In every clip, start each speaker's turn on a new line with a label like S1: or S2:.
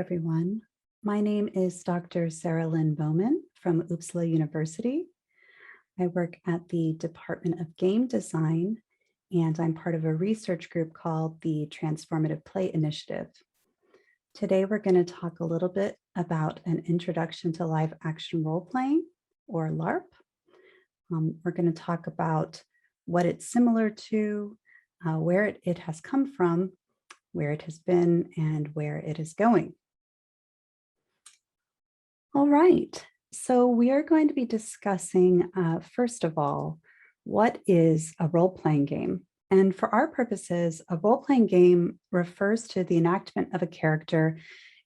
S1: everyone. My name is Dr. Sarah Lynne Bowman from Uppsala University. I work at the Department of Game Design, and I'm part of a research group called the Transformative Play Initiative. Today, we're going to talk a little bit about an introduction to live action role-playing, or LARP. We're going to talk about what it's similar to, where it has come from, where it has been, and where it is going. All right, so we are going to be discussing, first of all, what is a role-playing game? And for our purposes, a role-playing game refers to the enactment of a character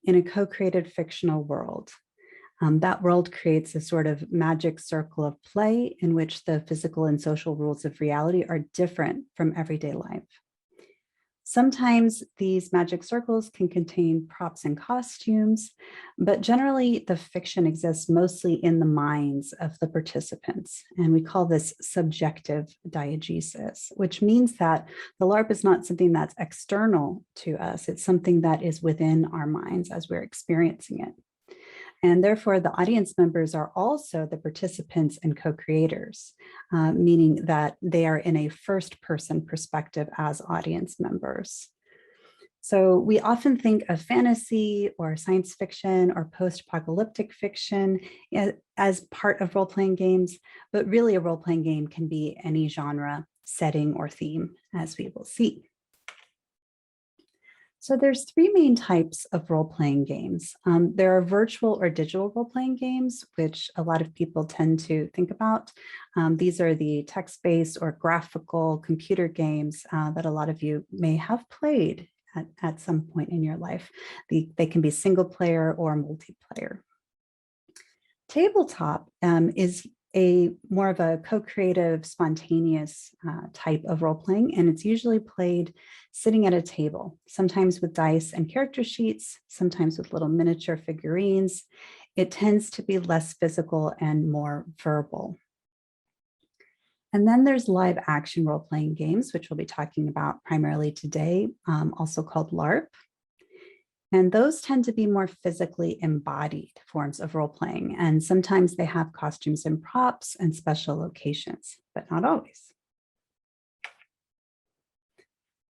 S1: in a co-created fictional world. That world creates a sort of magic circle of play in which the physical and social rules of reality are different from everyday life. Sometimes these magic circles can contain props and costumes, but generally the fiction exists mostly in the minds of the participants. And we call this subjective diegesis, which means that the LARP is not something that's external to us. It's something that is within our minds as we're experiencing it. And therefore, the audience members are also the participants and co-creators, meaning that they are in a first-person perspective as audience members. So we often think of fantasy or science fiction or post-apocalyptic fiction as part of role-playing games, but really a role-playing game can be any genre, setting, or theme, as we will see. So there's three main types of role-playing games. There are virtual or digital role-playing games, which a lot of people tend to think about. These are the text-based or graphical computer games that a lot of you may have played at some point in your life. They can be single player or multiplayer. Tabletop is more of a co-creative, spontaneous type of role-playing, and it's usually played sitting at a table, sometimes with dice and character sheets, sometimes with little miniature figurines. It tends to be less physical and more verbal. And then there's live action role-playing games, which we'll be talking about primarily today, also called LARP. And those tend to be more physically embodied forms of role-playing. And sometimes they have costumes and props and special locations, but not always.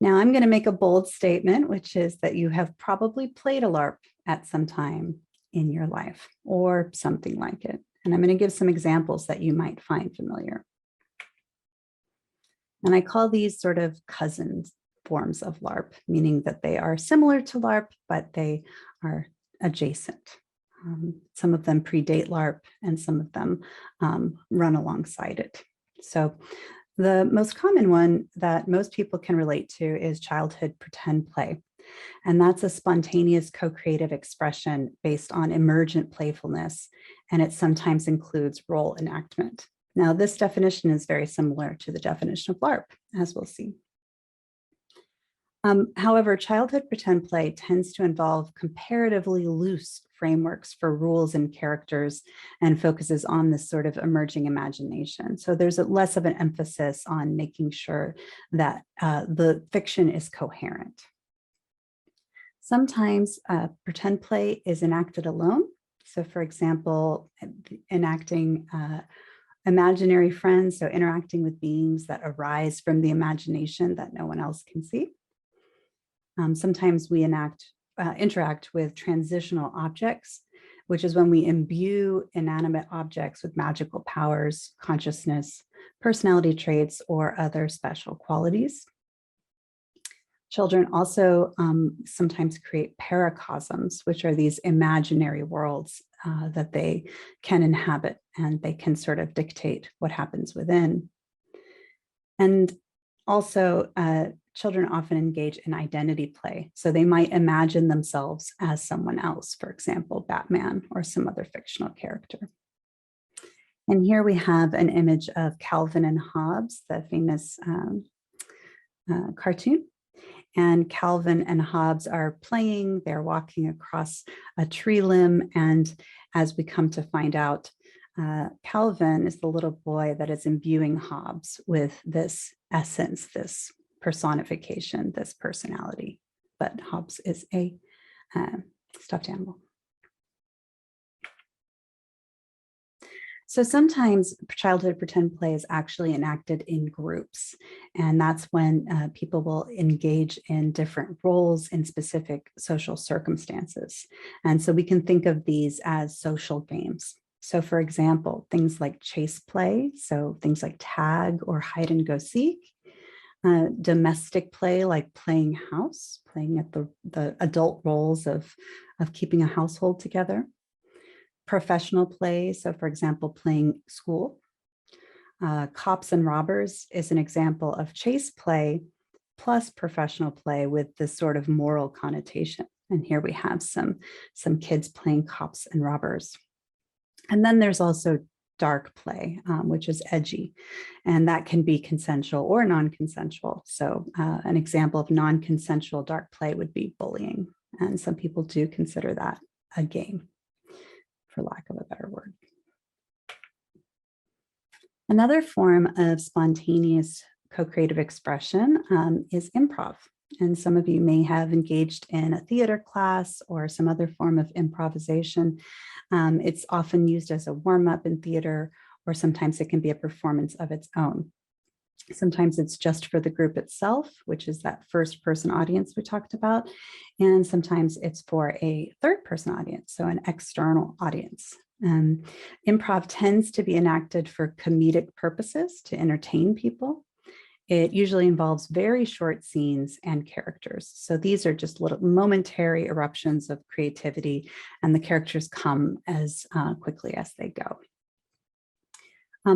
S1: Now I'm going to make a bold statement, which is that you have probably played a LARP at some time in your life or something like it. And I'm going to give some examples that you might find familiar. And I call these sort of cousins forms of LARP, meaning that they are similar to LARP, but they are adjacent. Some of them predate LARP and some of them run alongside it. So the most common one that most people can relate to is childhood pretend play. And that's a spontaneous co-creative expression based on emergent playfulness, and it sometimes includes role enactment. Now, this definition is very similar to the definition of LARP, as we'll see. However, childhood pretend play tends to involve comparatively loose frameworks for rules and characters and focuses on this sort of emerging imagination. So there's less of an emphasis on making sure that the fiction is coherent. Sometimes pretend play is enacted alone. So for example, enacting imaginary friends, so interacting with beings that arise from the imagination that no one else can see. Sometimes we interact with transitional objects, which is when we imbue inanimate objects with magical powers, consciousness, personality traits, or other special qualities. Children also sometimes create paracosms, which are these imaginary worlds that they can inhabit, and they can sort of dictate what happens within. And also, children often engage in identity play. So they might imagine themselves as someone else, for example, Batman or some other fictional character. And here we have an image of Calvin and Hobbes, the famous cartoon. And Calvin and Hobbes are playing, they're walking across a tree limb. And as we come to find out, Calvin is the little boy that is imbuing Hobbes with this essence, this personification, this personality. But Hobbes is a stuffed animal. So sometimes childhood pretend play is actually enacted in groups, and that's when people will engage in different roles in specific social circumstances. And so we can think of these as social games. So for example, things like chase play, so things like tag or hide and go seek, domestic play like playing house, playing at the adult roles of keeping a household together. Professional play, so for example, playing school. Cops and robbers is an example of chase play plus professional play with this sort of moral connotation. And here we have some kids playing cops and robbers. And then there's also dark play, which is edgy, and that can be consensual or non-consensual. So an example of non-consensual dark play would be bullying. And some people do consider that a game, for lack of a better word. Another form of spontaneous co-creative expression is improv. And some of you may have engaged in a theater class or some other form of improvisation. It's often used as a warm-up in theater, or sometimes it can be a performance of its own. Sometimes it's just for the group itself, which is that first person audience we talked about. And sometimes it's for a third person audience, so an external audience. Improv tends to be enacted for comedic purposes to entertain people. It usually involves very short scenes and characters. So these are just little momentary eruptions of creativity, and the characters come as quickly as they go.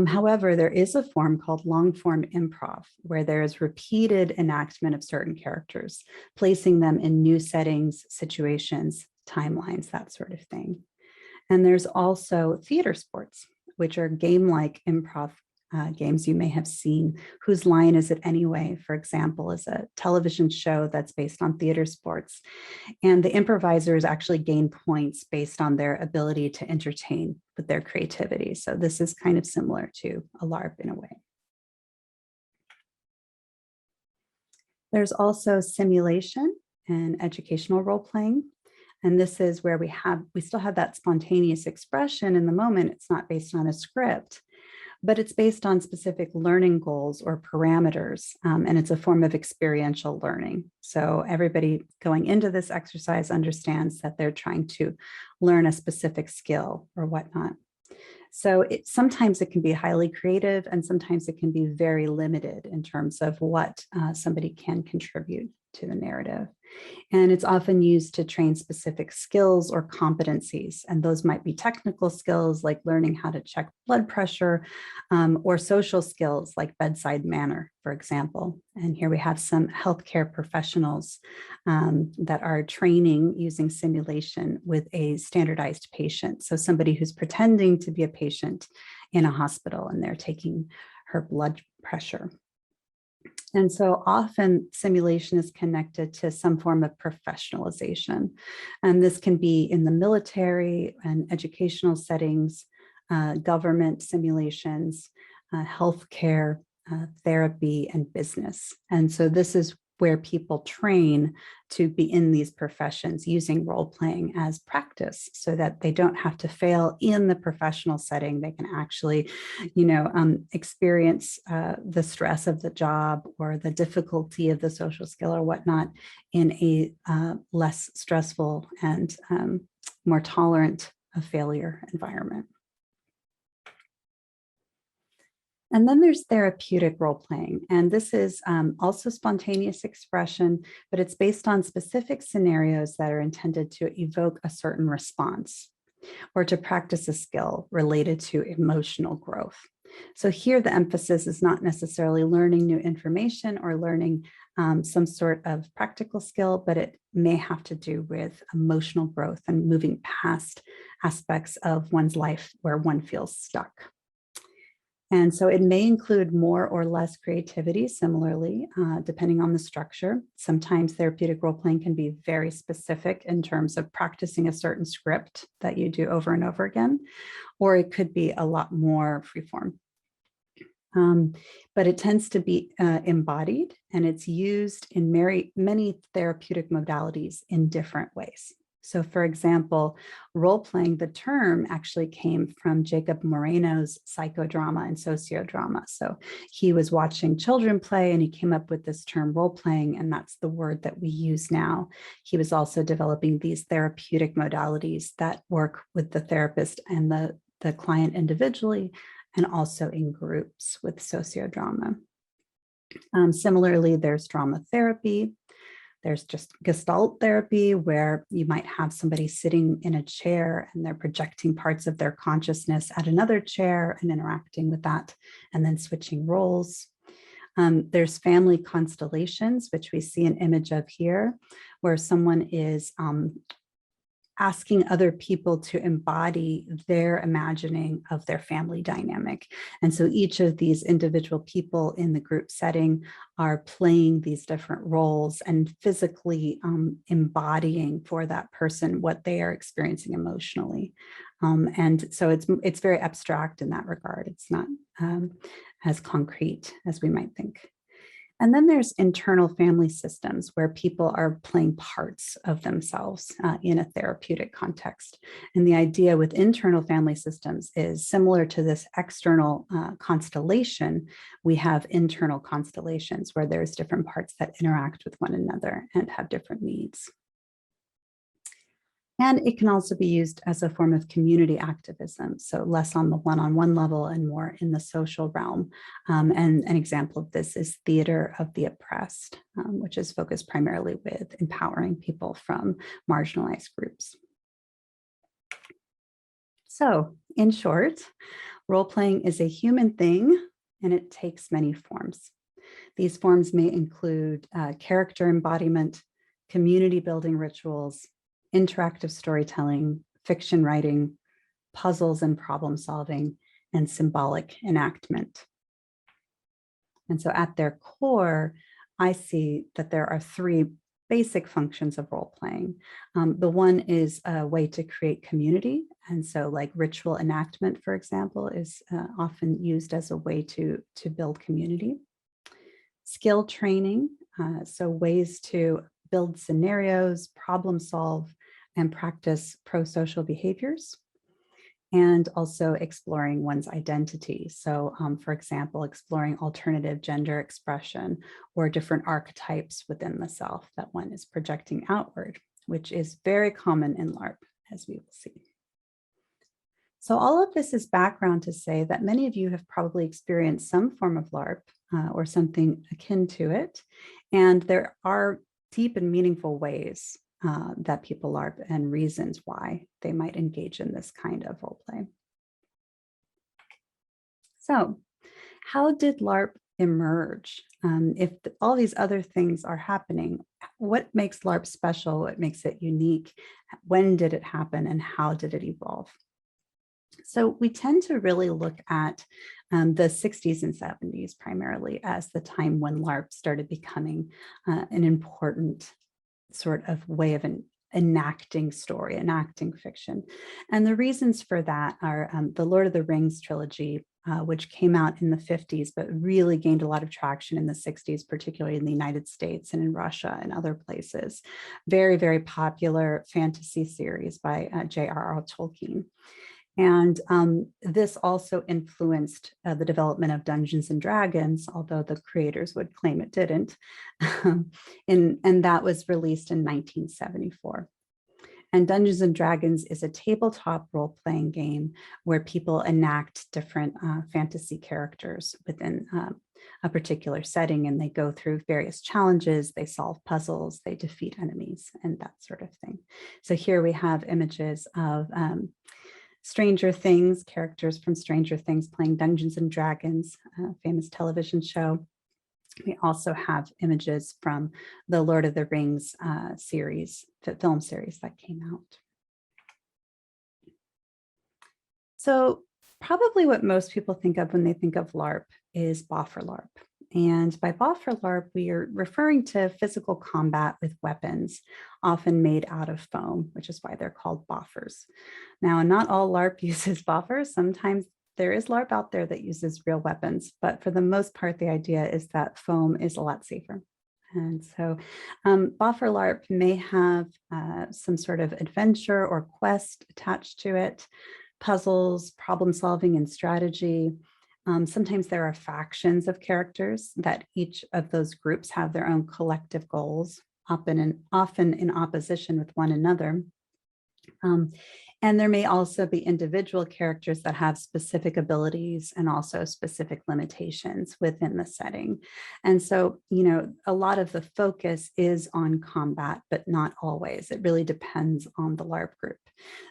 S1: However, there is a form called long-form improv, where there is repeated enactment of certain characters, placing them in new settings, situations, timelines, that sort of thing. And there's also theater sports, which are game-like improv games you may have seen. Whose Line Is It Anyway, for example, is a television show that's based on theater sports. And the improvisers actually gain points based on their ability to entertain with their creativity. So this is kind of similar to a LARP in a way. There's also simulation and educational role-playing. And this is where we still have that spontaneous expression in the moment. It's not based on a script, but it's based on specific learning goals or parameters, and it's a form of experiential learning. So everybody going into this exercise understands that they're trying to learn a specific skill or whatnot. So sometimes it can be highly creative, and sometimes it can be very limited in terms of what somebody can contribute to the narrative. And it's often used to train specific skills or competencies. And those might be technical skills like learning how to check blood pressure, or social skills like bedside manner, for example. And here we have some healthcare professionals that are training using simulation with a standardized patient. So somebody who's pretending to be a patient in a hospital, and they're taking her blood pressure. And so often simulation is connected to some form of professionalization. And this can be in the military and educational settings, government simulations, healthcare, therapy, and business. And so this is where people train to be in these professions using role-playing as practice, so that they don't have to fail in the professional setting. They can actually, experience the stress of the job or the difficulty of the social skill or whatnot in a less stressful and more tolerant of failure environment. And then there's therapeutic role-playing, and this is also spontaneous expression, but it's based on specific scenarios that are intended to evoke a certain response or to practice a skill related to emotional growth. So here the emphasis is not necessarily learning new information or learning some sort of practical skill, but it may have to do with emotional growth and moving past aspects of one's life where one feels stuck. And so it may include more or less creativity, similarly, depending on the structure. Sometimes therapeutic role-playing can be very specific in terms of practicing a certain script that you do over and over again, or it could be a lot more freeform. But it tends to be embodied, and it's used in many therapeutic modalities in different ways. So for example, role-playing, the term actually came from Jacob Moreno's psychodrama and sociodrama. So he was watching children play and he came up with this term role-playing, and that's the word that we use now. He was also developing these therapeutic modalities that work with the therapist and the client individually, and also in groups with sociodrama. Similarly, there's drama therapy. There's just Gestalt therapy, where you might have somebody sitting in a chair and they're projecting parts of their consciousness at another chair and interacting with that, and then switching roles. There's family constellations, which we see an image of here, where someone is asking other people to embody their imagining of their family dynamic. And so each of these individual people in the group setting are playing these different roles and physically embodying for that person what they are experiencing emotionally. And so it's very abstract in that regard. It's not as concrete as we might think. And then there's internal family systems, where people are playing parts of themselves in a therapeutic context. And the idea with internal family systems is similar to this external constellation. We have internal constellations where there's different parts that interact with one another and have different needs. And it can also be used as a form of community activism, so less on the one-on-one level and more in the social realm. And an example of this is Theater of the Oppressed, which is focused primarily with empowering people from marginalized groups. So in short, role-playing is a human thing, and it takes many forms. These forms may include character embodiment, community building rituals, interactive storytelling, fiction writing, puzzles and problem solving, and symbolic enactment. And so at their core, I see that there are three basic functions of role-playing. The one is a way to create community. And so like ritual enactment, for example, is often used as a way to build community. Skill training, so ways to build scenarios, problem solve, and practice pro-social behaviors, and also exploring one's identity. So for example, exploring alternative gender expression or different archetypes within the self that one is projecting outward, which is very common in LARP, as we will see. So all of this is background to say that many of you have probably experienced some form of LARP or something akin to it. And there are deep and meaningful ways that people LARP and reasons why they might engage in this kind of role play. So how did LARP emerge? If all these other things are happening, what makes LARP special? What makes it unique? When did it happen and how did it evolve? So we tend to really look at the 60s and 70s primarily as the time when LARP started becoming an important sort of way of enacting story, enacting fiction. And the reasons for that are the Lord of the Rings trilogy, which came out in the 50s, but really gained a lot of traction in the 60s, particularly in the United States and in Russia and other places. Very, very popular fantasy series by J.R.R. Tolkien. And this also influenced the development of Dungeons and Dragons, although the creators would claim it didn't. And that was released in 1974. And Dungeons and Dragons is a tabletop role-playing game where people enact different fantasy characters within a particular setting, and they go through various challenges, they solve puzzles, they defeat enemies, and that sort of thing. So here we have images of Stranger Things, characters from Stranger Things playing Dungeons and Dragons, a famous television show. We also have images from the Lord of the Rings series, film series that came out. So probably what most people think of when they think of LARP is boffer Larp. And by boffer Larp, we are referring to physical combat with weapons, often made out of foam, which is why they're called boffers. Now, not all LARP uses boffers. Sometimes there is LARP out there that uses real weapons, but for the most part, the idea is that foam is a lot safer. And so Boffer Larp may have some sort of adventure or quest attached to it, puzzles, problem solving, and strategy. Sometimes there are factions of characters that each of those groups have their own collective goals, often in opposition with one another. And there may also be individual characters that have specific abilities and also specific limitations within the setting. And so, a lot of the focus is on combat, but not always. It really depends on the LARP group.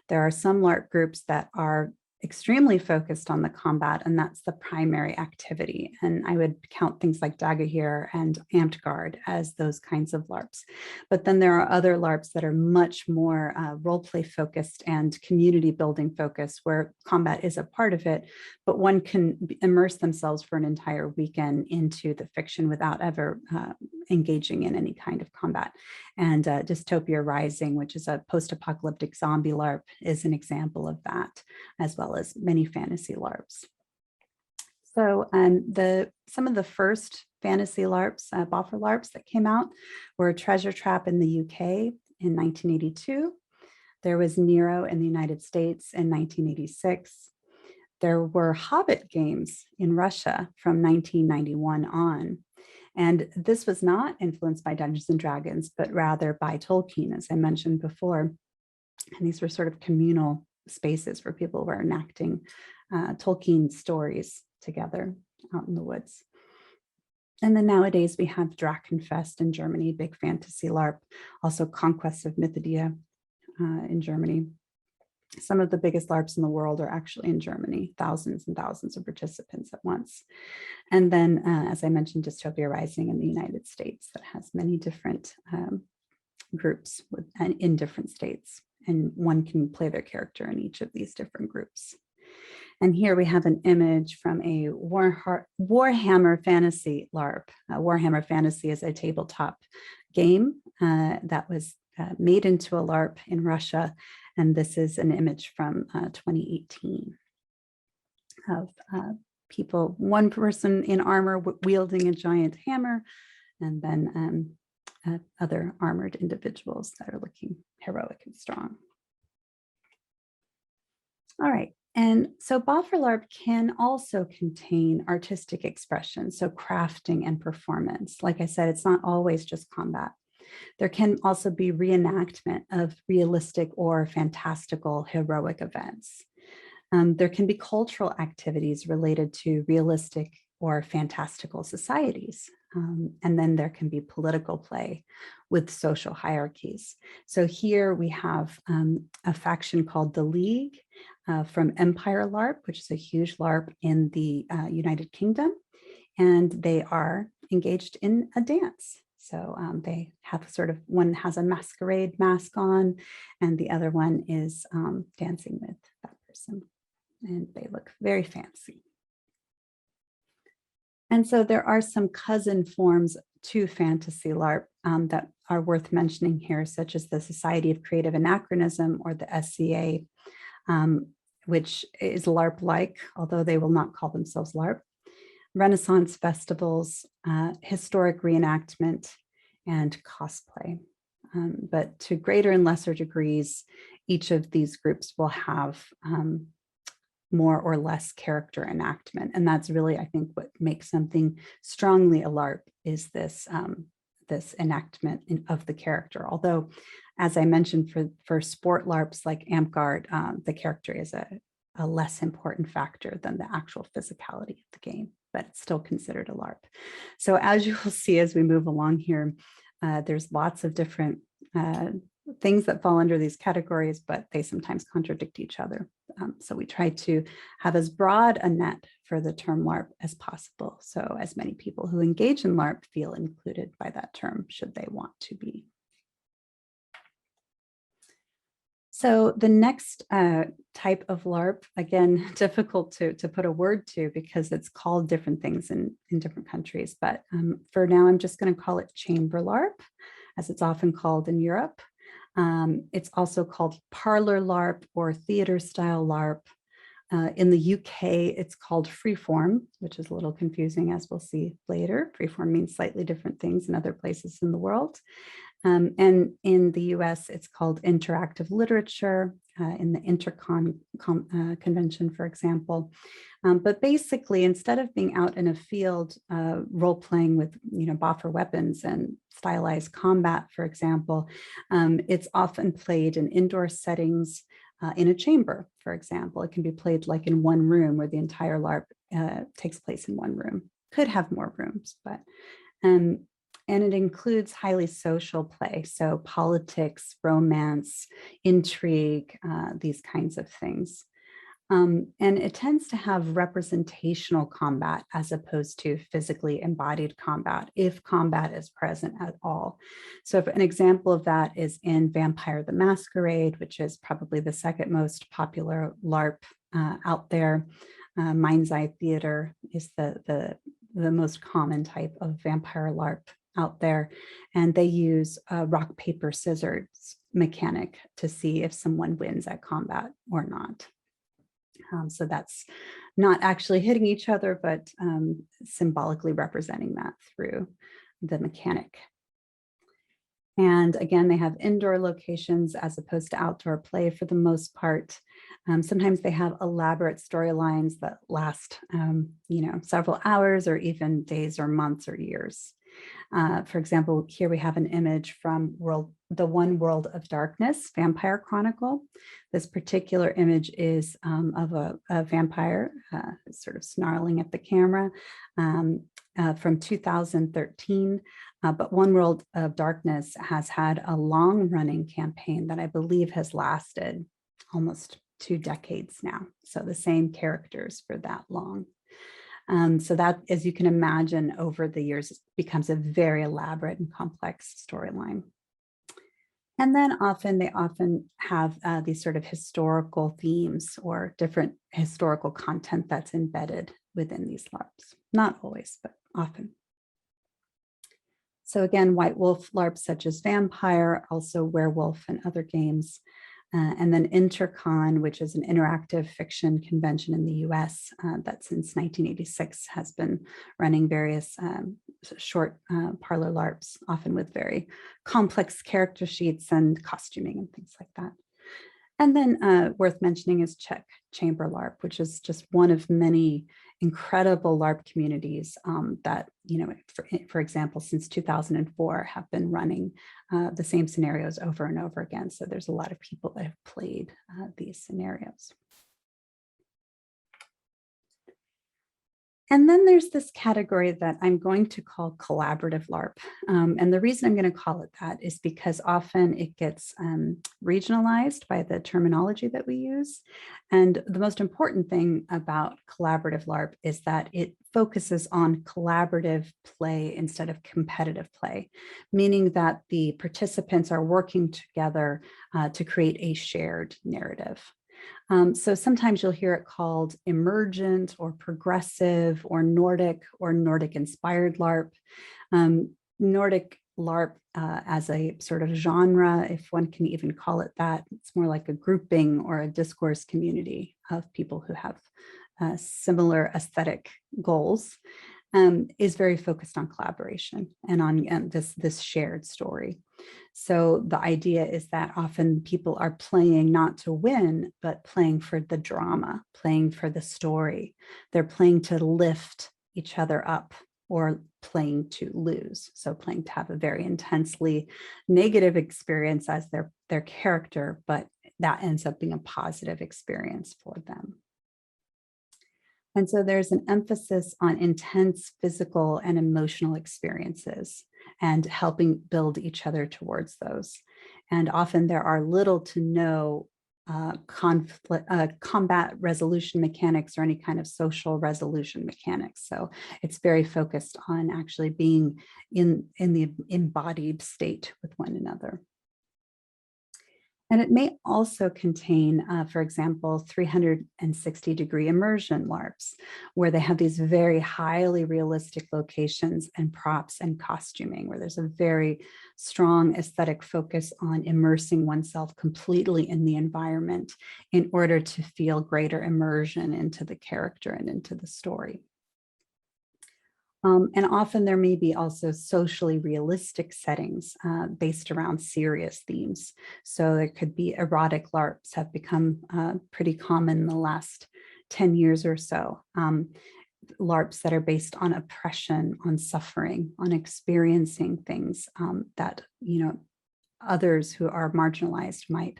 S1: There are some LARP groups that are extremely focused on the combat, and that's the primary activity. And I would count things like Dagahir and Amped Guard as those kinds of LARPs. But then there are other LARPs that are much more role play focused and community building focused, where combat is a part of it, but one can immerse themselves for an entire weekend into the fiction without ever engaging in any kind of combat. And Dystopia Rising, which is a post-apocalyptic zombie LARP, is an example of that, as well as many fantasy LARPs. So some of the first fantasy LARPs, Boffer LARPs that came out were Treasure Trap in the UK in 1982. There was Nero in the United States in 1986. There were Hobbit games in Russia from 1991 on. And this was not influenced by Dungeons and Dragons, but rather by Tolkien, as I mentioned before. And these were sort of communal spaces where people were enacting Tolkien stories together out in the woods. And then nowadays we have Drachenfest in Germany, big fantasy LARP, also Conquest of Mythidia in Germany. Some of the biggest LARPs in the world are actually in Germany, thousands and thousands of participants at once. And then, as I mentioned, Dystopia Rising in the United States that has many different groups in different states, and one can play their character in each of these different groups. And here we have an image from a Warhammer Fantasy LARP. Warhammer Fantasy is a tabletop game that was made into a LARP in Russia. And this is an image from 2018 of people, one person in armor wielding a giant hammer, and then other armored individuals that are looking heroic and strong. All right. And so Boffer LARP can also contain artistic expression, so crafting and performance. Like I said, it's not always just combat. There can also be reenactment of realistic or fantastical heroic events. There can be cultural activities related to realistic or fantastical societies. And then there can be political play with social hierarchies. So here we have a faction called the League from Empire LARP, which is a huge LARP in the United Kingdom. And they are engaged in a dance. So they have sort of, one has a masquerade mask on, and the other one is dancing with that person. And they look very fancy. And so there are some cousin forms to fantasy LARP that are worth mentioning here, such as the Society of Creative Anachronism, or the SCA, which is LARP-like, although they will not call themselves LARP. Renaissance festivals, historic reenactment, and cosplay. But to greater and lesser degrees, each of these groups will have more or less character enactment. And that's really, I think, what makes something strongly a LARP is this, this enactment of the character. Although, as I mentioned, for sport LARPs like Amtgard, the character is a less important factor than the actual physicality of the game, but it's still considered a LARP. So as you will see as we move along here, there's lots of different things that fall under these categories, but they sometimes contradict each other. So we try to have as broad a net for the term LARP as possible, so as many people who engage in LARP feel included by that term, should they want to be. So the next type of LARP, again, difficult to put a word to because it's called different things in different countries, but for now I'm just going to call it chamber LARP, as it's often called in Europe. It's also called parlor LARP or theater style LARP. In the UK, it's called Freeform, which is a little confusing, as we'll see later. Freeform means slightly different things in other places in the world. And in the US, it's called interactive literature, in the Intercon convention, for example. But basically, instead of being out in a field role-playing with boffer weapons and stylized combat, for example, it's often played in indoor settings in a chamber, for example. It can be played like in one room where the entire LARP takes place in one room. Could have more rooms, but and it includes highly social play, so politics, romance, intrigue, these kinds of things. And it tends to have representational combat as opposed to physically embodied combat, if combat is present at all. So an example of that is in Vampire the Masquerade, which is probably the second most popular LARP out there. Mind's Eye Theater is the most common type of vampire LARP out there, and they use a rock, paper, scissors mechanic to see if someone wins at combat or not. So that's not actually hitting each other, but symbolically representing that through the mechanic. And again, they have indoor locations as opposed to outdoor play for the most part. Sometimes they have elaborate storylines that last, several hours or even days or months or years. For example, here we have an image from The One World of Darkness, Vampire Chronicle. This particular image is of a vampire sort of snarling at the camera from 2013. But One World of Darkness has had a long-running campaign that I believe has lasted almost 2 decades now. So the same characters for that long. So that, as you can imagine, over the years, it becomes a very elaborate and complex storyline. And then they often have these sort of historical themes or different historical content that's embedded within these LARPs. Not always, but often. So again, White Wolf LARPs such as Vampire, also Werewolf and other games. And then Intercon, which is an interactive fiction convention in the US that since 1986 has been running various short parlor LARPs, often with very complex character sheets and costuming and things like that. And then worth mentioning is Czech Chamber LARP, which is just one of many incredible LARP communities that, for example, since 2004 have been running the same scenarios over and over again. So there's a lot of people that have played these scenarios. And then there's this category that I'm going to call collaborative LARP. And the reason I'm going to call it that is because often it gets regionalized by the terminology that we use. And the most important thing about collaborative LARP is that it focuses on collaborative play instead of competitive play, meaning that the participants are working together to create a shared narrative. So sometimes you'll hear it called emergent or progressive or Nordic inspired LARP. Nordic LARP as a sort of genre, if one can even call it that, it's more like a grouping or a discourse community of people who have similar aesthetic goals, is very focused on collaboration and on this shared story. So the idea is that often people are playing not to win, but playing for the drama, playing for the story. They're playing to lift each other up or playing to lose. So playing to have a very intensely negative experience as their character, but that ends up being a positive experience for them. And so there's an emphasis on intense physical and emotional experiences and helping build each other towards those. And often there are little to no combat resolution mechanics or any kind of social resolution mechanics. So it's very focused on actually being in the embodied state with one another. And it may also contain, for example, 360-degree immersion LARPs, where they have these very highly realistic locations and props and costuming, where there's a very strong aesthetic focus on immersing oneself completely in the environment in order to feel greater immersion into the character and into the story. And often there may be also socially realistic settings based around serious themes. So there could be erotic LARPs have become pretty common in the last 10 years or so. LARPs that are based on oppression, on suffering, on experiencing things that, others who are marginalized might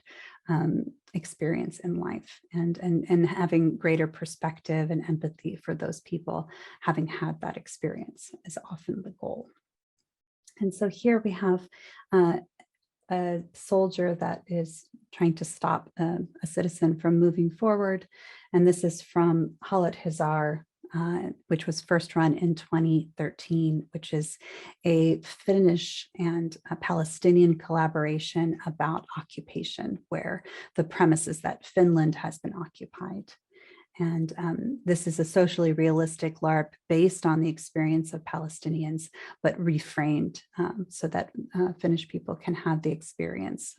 S1: experience in life, and having greater perspective and empathy for those people having had that experience is often the goal. And so here we have a soldier that is trying to stop a citizen from moving forward. And this is from Halat Hazar, which was first run in 2013, which is a Finnish and a Palestinian collaboration about occupation, where the premise is that Finland has been occupied. And this is a socially realistic LARP based on the experience of Palestinians, but reframed so that Finnish people can have the experience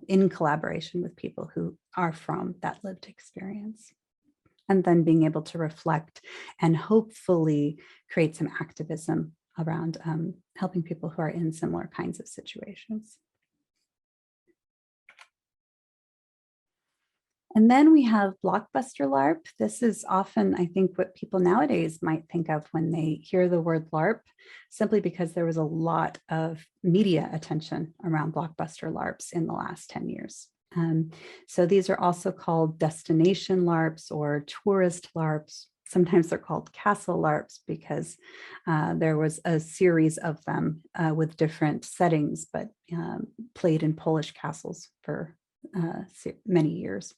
S1: in collaboration with people who are from that lived experience. And then being able to reflect and hopefully create some activism around helping people who are in similar kinds of situations. And then we have Blockbuster Larp. This is often, I think, what people nowadays might think of when they hear the word LARP, simply because there was a lot of media attention around Blockbuster LARPs in the last 10 years. So these are also called destination LARPs or tourist LARPs. Sometimes they're called castle LARPs because there was a series of them with different settings, but played in Polish castles for many years.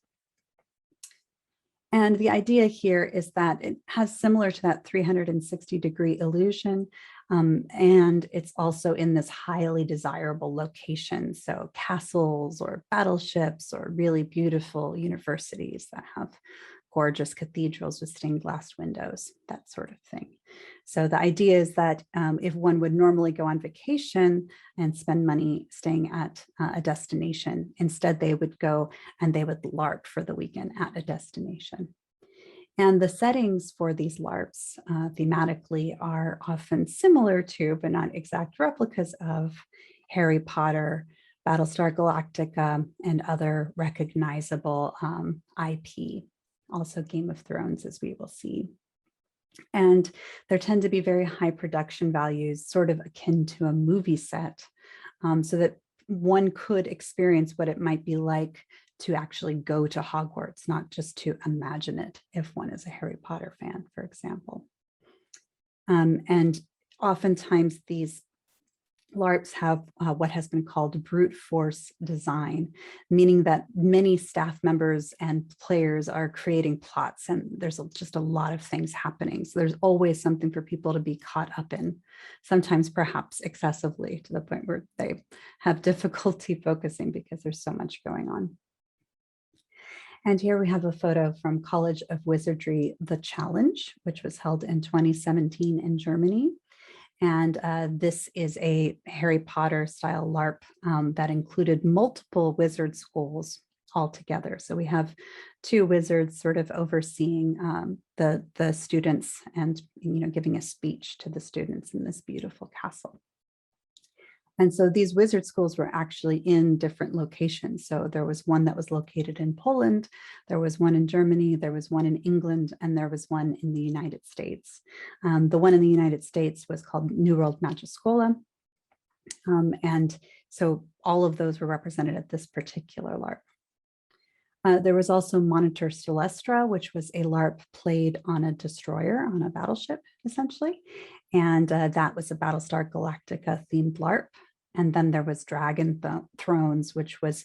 S1: And the idea here is that it has similar to that 360-degree illusion, and it's also in this highly desirable location. So castles or battleships or really beautiful universities that have gorgeous cathedrals with stained glass windows, that sort of thing. So the idea is that if one would normally go on vacation and spend money staying at a destination, instead they would go and they would LARP for the weekend at a destination. And the settings for these LARPs thematically are often similar to, but not exact replicas of, Harry Potter, Battlestar Galactica, and other recognizable IP. Also Game of Thrones, as we will see. And there tend to be very high production values, sort of akin to a movie set, so that one could experience what it might be like to actually go to Hogwarts, not just to imagine it if one is a Harry Potter fan, for example. And oftentimes these LARPs have what has been called brute force design, meaning that many staff members and players are creating plots, and there's just a lot of things happening. So there's always something for people to be caught up in, sometimes perhaps excessively to the point where they have difficulty focusing because there's so much going on. And here we have a photo from College of Wizardry, The Challenge, which was held in 2017 in Germany. And this is a Harry Potter style LARP that included multiple wizard schools all together. So we have two wizards sort of overseeing the students and giving a speech to the students in this beautiful castle. And so these wizard schools were actually in different locations. So there was one that was located in Poland, there was one in Germany, there was one in England, and there was one in the United States. The one in the United States was called New World Magischola. And so all of those were represented at this particular LARP. There was also Monitor Celestra, which was a LARP played on a destroyer, on a battleship, essentially. And that was a Battlestar Galactica themed LARP. And then there was Dragon Thrones, which was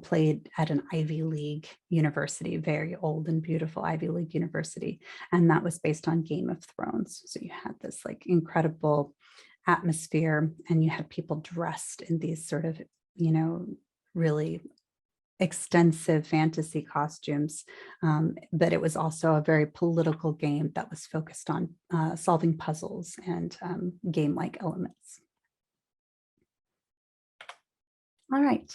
S1: played at an Ivy League university, very old and beautiful Ivy League university. And that was based on Game of Thrones. So you had this like incredible atmosphere, and you had people dressed in these sort of, really extensive fantasy costumes, but it was also a very political game that was focused on solving puzzles and game-like elements. All right.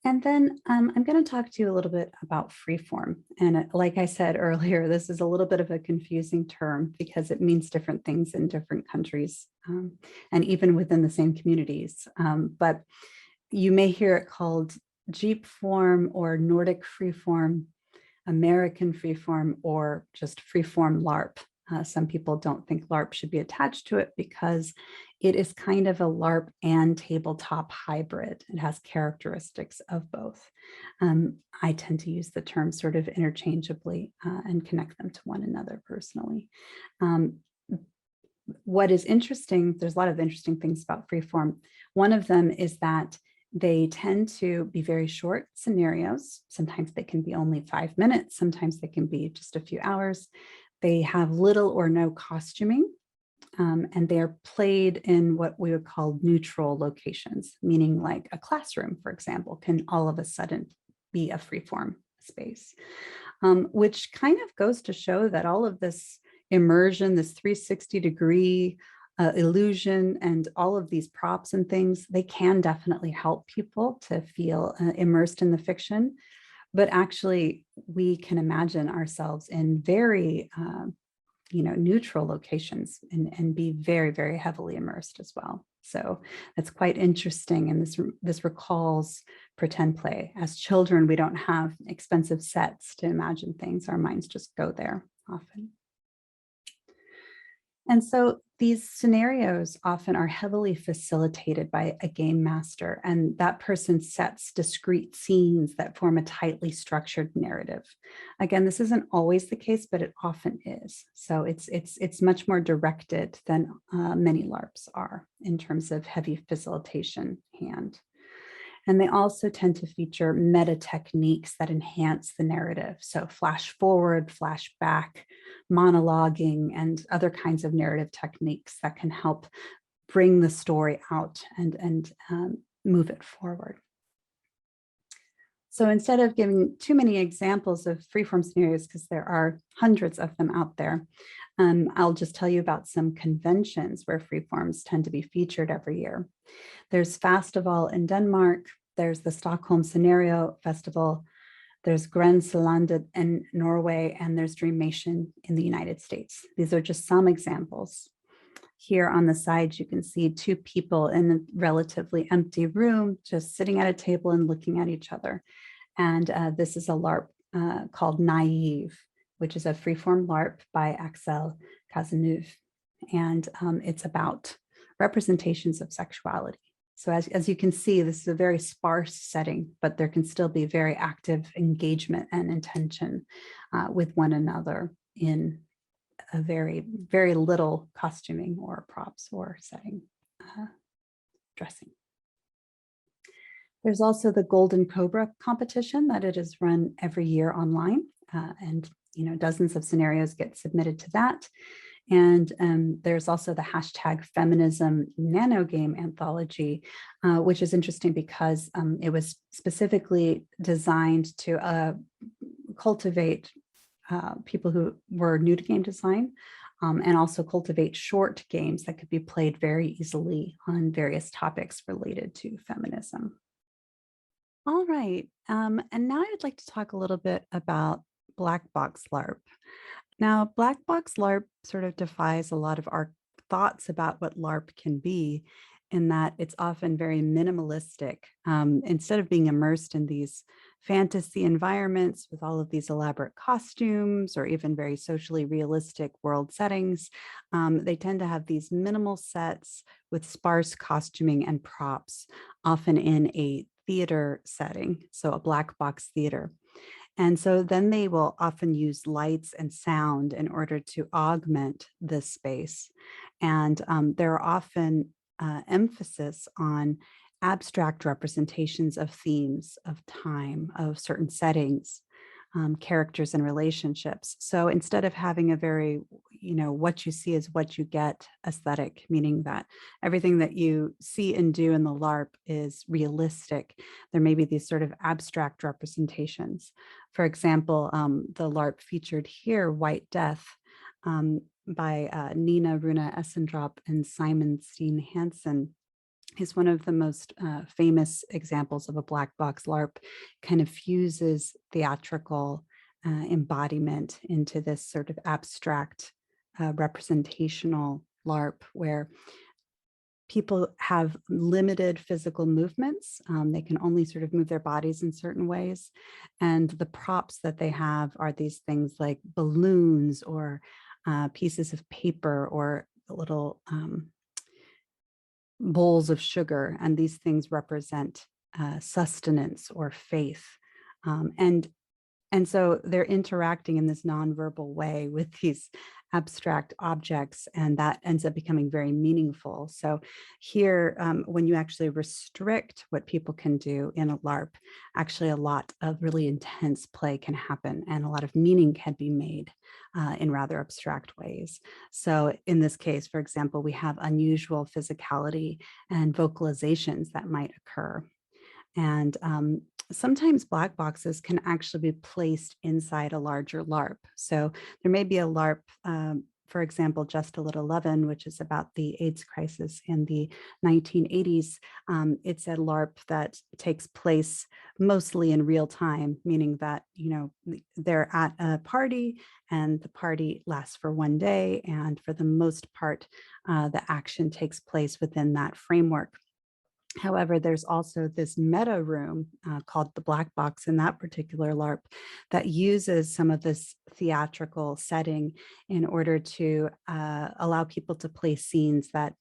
S1: And then I'm going to talk to you a little bit about freeform. And like I said earlier, this is a little bit of a confusing term because it means different things in different countries and even within the same communities. But you may hear it called Jeep form or Nordic freeform, American freeform, or just freeform LARP. Some people don't think LARP should be attached to it because it is kind of a LARP and tabletop hybrid. It has characteristics of both. I tend to use the term sort of interchangeably and connect them to one another personally. What is interesting, there's a lot of interesting things about freeform. One of them is that they tend to be very short scenarios. Sometimes they can be only 5 minutes. Sometimes they can be just a few hours. They have little or no costuming, and they are played in what we would call neutral locations, meaning like a classroom, for example, can all of a sudden be a freeform space, which kind of goes to show that all of this immersion, this 360-degree illusion, and all of these props and things, they can definitely help people to feel immersed in the fiction. But actually, we can imagine ourselves in very, neutral locations and be very, very heavily immersed as well. So that's quite interesting. And this recalls pretend play. As children, we don't have expensive sets to imagine things. Our minds just go there often. And so these scenarios often are heavily facilitated by a game master, and that person sets discrete scenes that form a tightly structured narrative. Again, this isn't always the case, but it often is. So it's much more directed than many LARPs are in terms of heavy facilitation hand. And they also tend to feature meta techniques that enhance the narrative. So flash forward, flash back, monologuing, and other kinds of narrative techniques that can help bring the story out and move it forward. So instead of giving too many examples of freeform scenarios, because there are hundreds of them out there, I'll just tell you about some conventions where freeforms tend to be featured every year. There's Festival in Denmark, there's the Stockholm Scenario Festival, there's Grenselandet in Norway, and there's Dreamation in the United States. These are just some examples. Here on the side, you can see two people in a relatively empty room, just sitting at a table and looking at each other. And this is a LARP called Naive, which is a freeform LARP by Axel Cazeneuve. And it's about representations of sexuality. So as you can see, this is a very sparse setting, but there can still be very active engagement and intention with one another in a very, very little costuming or props or setting dressing. There's also the Golden Cobra competition that it is run every year online, and dozens of scenarios get submitted to that. And there's also the hashtag Feminism Nano Game Anthology, which is interesting because it was specifically designed to cultivate people who were new to game design, and also cultivate short games that could be played very easily on various topics related to feminism. All right, and now I'd like to talk a little bit about Blackbox Larp. Now, Blackbox Larp sort of defies a lot of our thoughts about what LARP can be, in that it's often very minimalistic. Instead of being immersed in these fantasy environments with all of these elaborate costumes or even very socially realistic world settings, they tend to have these minimal sets with sparse costuming and props, often in a theater setting, so a black box theater. And so then they will often use lights and sound in order to augment this space. And there are often emphasis on abstract representations of themes, of time, of certain settings, characters and relationships. So instead of having a very, what you see is what you get aesthetic, meaning that everything that you see and do in the LARP is realistic. There may be these sort of abstract representations. For example, the LARP featured here, White Death, by Nina Runa Essendrop and Simon Steen Hansen, is one of the most famous examples of a black box LARP. Kind of fuses theatrical embodiment into this sort of abstract representational LARP where people have limited physical movements. They can only sort of move their bodies in certain ways. And the props that they have are these things like balloons or pieces of paper or little bowls of sugar. And these things represent sustenance or faith. And so they're interacting in this nonverbal way with these abstract objects, and that ends up becoming very meaningful. So here, when you actually restrict what people can do in a LARP, actually a lot of really intense play can happen and a lot of meaning can be made in rather abstract ways. So in this case, for example, we have unusual physicality and vocalizations that might occur. And sometimes black boxes can actually be placed inside a larger LARP. So there may be a LARP, for example, Just a Little Lovin', which is about the AIDS crisis in the 1980s. It's a LARP that takes place mostly in real time, meaning that, they're at a party and the party lasts for one day. And for the most part, the action takes place within that framework. However, there's also this meta room called the black box in that particular LARP that uses some of this theatrical setting in order to allow people to play scenes that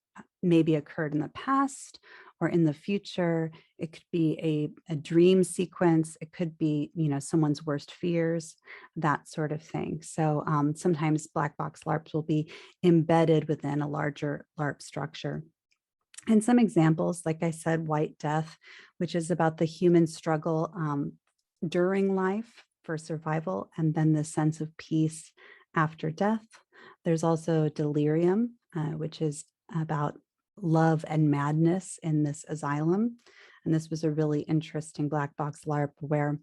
S1: maybe occurred in the past or in the future. It could be a dream sequence. It could be, someone's worst fears, that sort of thing. So sometimes black box LARPs will be embedded within a larger LARP structure. And some examples, like I said, White Death, which is about the human struggle during life for survival, and then the sense of peace after death. There's also Delirium, which is about love and madness in this asylum. And this was a really interesting black box LARP where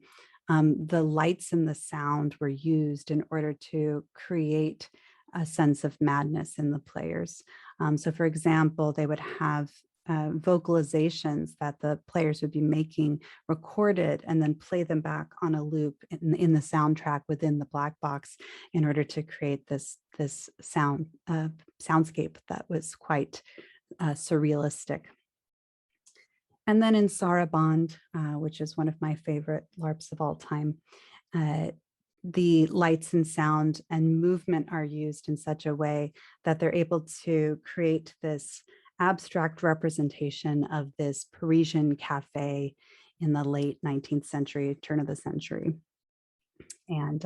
S1: the lights and the sound were used in order to create a sense of madness in the players. So for example, they would have vocalizations that the players would be making recorded and then play them back on a loop in the soundtrack within the black box in order to create this soundscape that was quite surrealistic. And then in Saraband, which is one of my favorite LARPs of all time, the lights and sound and movement are used in such a way that they're able to create this abstract representation of this Parisian cafe in the late 19th century, turn of the century. And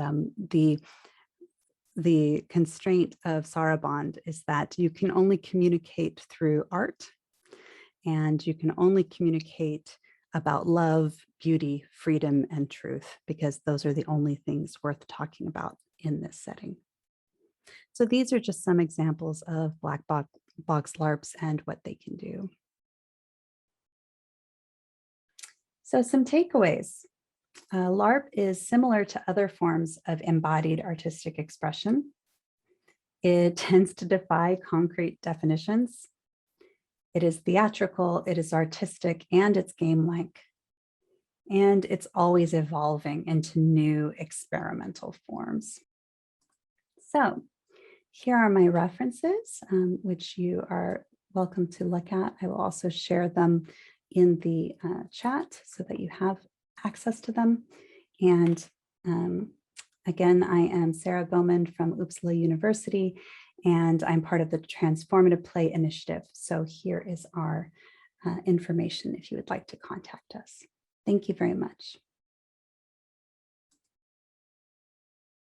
S1: the constraint of Saraband is that you can only communicate through art, and you can only communicate about love, beauty, freedom, and truth, because those are the only things worth talking about in this setting. So these are just some examples of black box LARPs and what they can do. So some takeaways. LARP is similar to other forms of embodied artistic expression. It tends to defy concrete definitions. It is theatrical, it is artistic, and it's game-like. And it's always evolving into new experimental forms. So here are my references, which you are welcome to look at. I will also share them in the chat so that you have access to them. And again, I am Sarah Bowman from Uppsala University, and I'm part of the Transformative Play Initiative. So here is our information if you would like to contact us. Thank you very much.